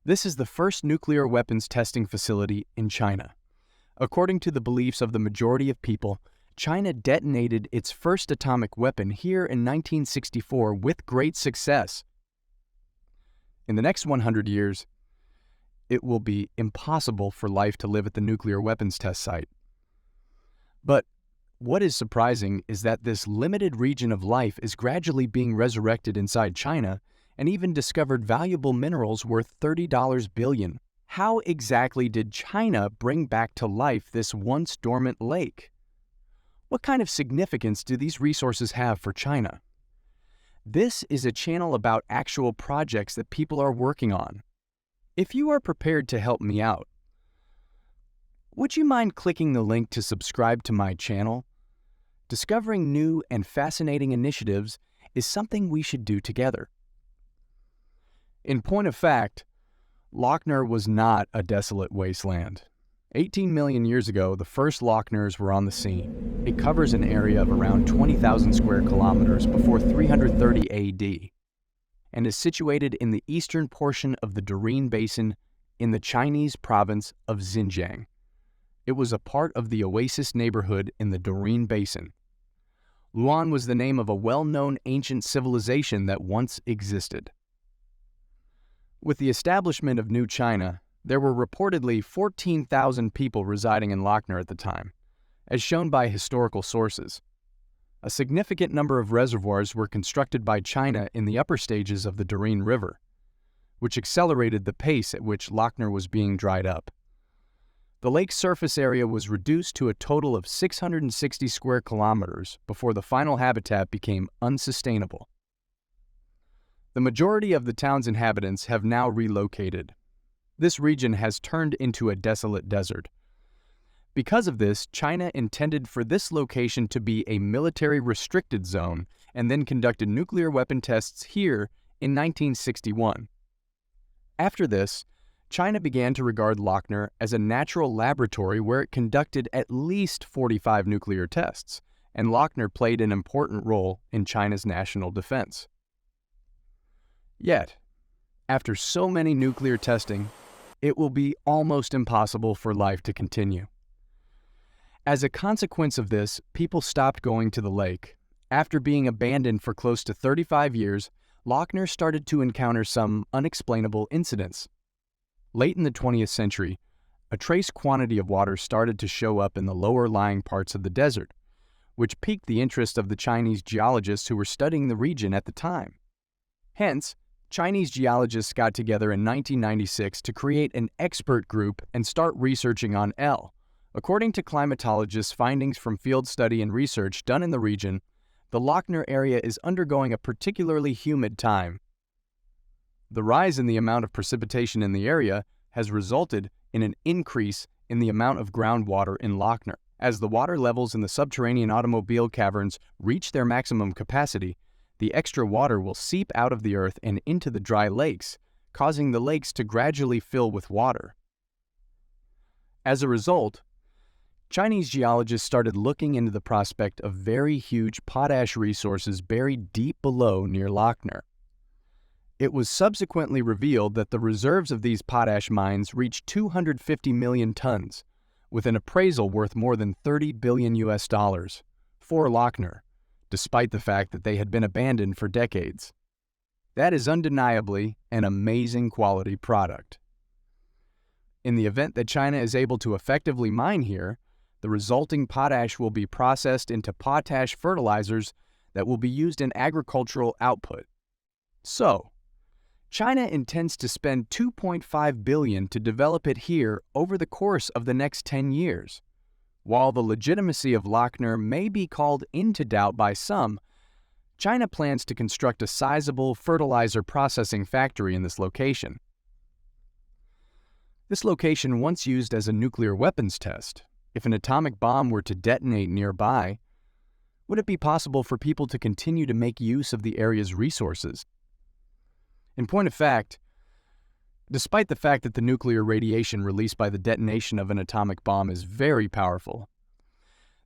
This is the first nuclear weapons testing facility in China. According to the beliefs of the majority of people, China detonated its first atomic weapon here in 1964 with great success. In the next 100 years, it will be impossible for life to live at the nuclear weapons test site. But what is surprising is that this limited region of life is gradually being resurrected inside China and even discovered valuable minerals worth $30 billion. How exactly did China bring back to life this once dormant lake? What kind of significance do these resources have for China? This is a channel about actual projects that people are working on. If you are prepared to help me out, would you mind clicking the link to subscribe to my channel? Discovering new and fascinating initiatives is something we should do together. In point of fact, Lop Nur was not a desolate wasteland. 18 million years ago, the first Lop Nurs were on the scene. It covers an area of around 20,000 square kilometers before 330 AD and is situated in the eastern portion of the Darien Basin in the Chinese province of Xinjiang. It was a part of the Oasis neighborhood in the Darien Basin. Luan was the name of a well-known ancient civilization that once existed. With the establishment of New China, there were reportedly 14,000 people residing in Lop Nur at the time, as shown by historical sources. A significant number of reservoirs were constructed by China in the upper stages of the Darien River, which accelerated the pace at which Lop Nur was being dried up. The lake's surface area was reduced to a total of 660 square kilometers before the final habitat became unsustainable. The majority of the town's inhabitants have now relocated. This region has turned into a desolate desert. Because of this, China intended for this location to be a military-restricted zone and then conducted nuclear weapon tests here in 1961. After this, China began to regard Lop Nur as a natural laboratory where it conducted at least 45 nuclear tests, and Lop Nur played an important role in China's national defense. Yet, after so many nuclear testing, it will be almost impossible for life to continue. As a consequence of this, people stopped going to the lake. After being abandoned for close to 35 years, Lop Nur started to encounter some unexplainable incidents. Late in the 20th century, a trace quantity of water started to show up in the lower-lying parts of the desert, which piqued the interest of the Chinese geologists who were studying the region at the time. Hence, Chinese geologists got together in 1996 to create an expert group and start researching on L. According to climatologists' findings from field study and research done in the region, the Lop Nur area is undergoing a particularly humid time. The rise in the amount of precipitation in the area has resulted in an increase in the amount of groundwater in Lop Nur. As the water levels in the subterranean automobile caverns reach their maximum capacity, the extra water will seep out of the earth and into the dry lakes, causing the lakes to gradually fill with water. As a result, Chinese geologists started looking into the prospect of very huge potash resources buried deep below near Lop Nur. It was subsequently revealed that the reserves of these potash mines reached 250 million tons, with an appraisal worth more than $30 billion for Lop Nur, despite the fact that they had been abandoned for decades. That is undeniably an amazing quality product. In the event that China is able to effectively mine here, the resulting potash will be processed into potash fertilizers that will be used in agricultural output. So, China intends to spend $2.5 billion to develop it here over the course of the next 10 years. While the legitimacy of Lop Nur may be called into doubt by some, China plans to construct a sizable fertilizer processing factory in this location. This location once used as a nuclear weapons test. If an atomic bomb were to detonate nearby, would it be possible for people to continue to make use of the area's resources? In point of fact, despite the fact that the nuclear radiation released by the detonation of an atomic bomb is very powerful,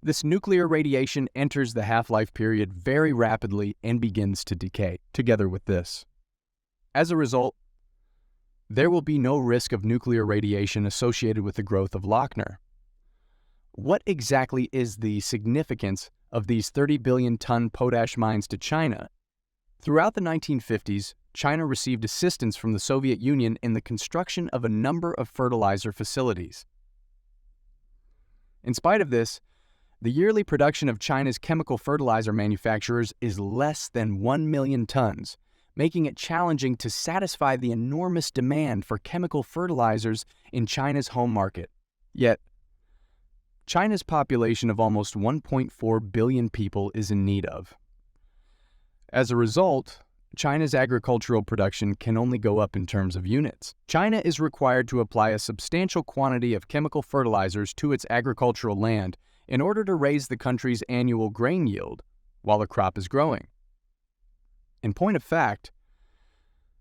this nuclear radiation enters the half-life period very rapidly and begins to decay, together with this. As a result, there will be no risk of nuclear radiation associated with the growth of Lop Nur. What exactly is the significance of these 30 billion ton potash mines to China? Throughout the 1950s, China received assistance from the Soviet Union in the construction of a number of fertilizer facilities. In spite of this, the yearly production of China's chemical fertilizer manufacturers is less than 1 million tons, making it challenging to satisfy the enormous demand for chemical fertilizers in China's home market. Yet, China's population of almost 1.4 billion people is in need of. As a result, China's agricultural production can only go up in terms of units. China is required to apply a substantial quantity of chemical fertilizers to its agricultural land in order to raise the country's annual grain yield while the crop is growing. In point of fact,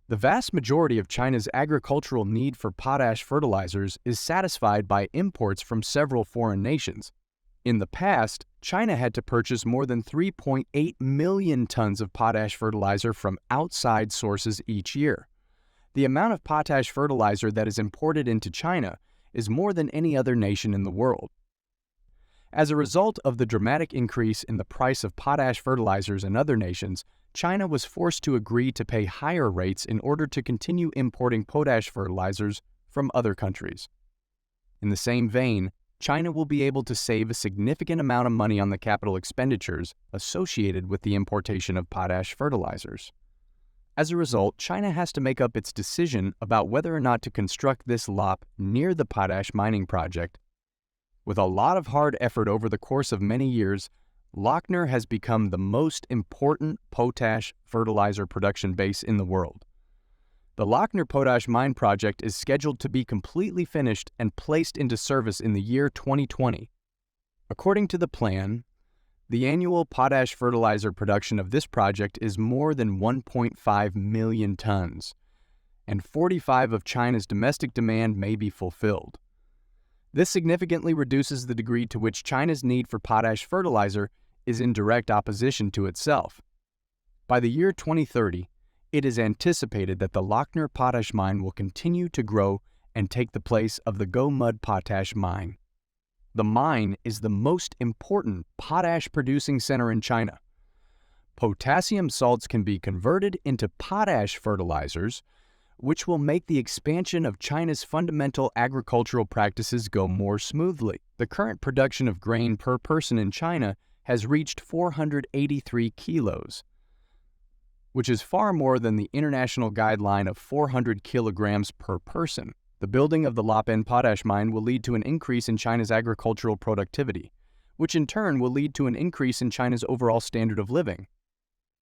the vast majority of China's agricultural need for potash fertilizers is satisfied by imports from several foreign nations. In the past, China had to purchase more than 3.8 million tons of potash fertilizer from outside sources each year. The amount of potash fertilizer that is imported into China is more than any other nation in the world. As a result of the dramatic increase in the price of potash fertilizers in other nations, China was forced to agree to pay higher rates in order to continue importing potash fertilizers from other countries. In the same vein, China will be able to save a significant amount of money on the capital expenditures associated with the importation of potash fertilizers. As a result, China has to make up its decision about whether or not to construct this Lop near the potash mining project. With a lot of hard effort over the course of many years, Lop Nur has become the most important potash fertilizer production base in the world. The Lop Nur potash mine project is scheduled to be completely finished and placed into service in the year 2020. According to the plan, the annual potash fertilizer production of this project is more than 1.5 million tons, and 45% of China's domestic demand may be fulfilled. This significantly reduces the degree to which China's need for potash fertilizer is in direct opposition to itself. By the year 2030, it is anticipated that the Lop Nur potash mine will continue to grow and take the place of the Go Mud potash mine. The mine is the most important potash-producing center in China. Potassium salts can be converted into potash fertilizers, which will make the expansion of China's fundamental agricultural practices go more smoothly. The current production of grain per person in China has reached 483 kilos, which is far more than the international guideline of 400 kilograms per person. The building of the Lop Nur potash mine will lead to an increase in China's agricultural productivity, which in turn will lead to an increase in China's overall standard of living.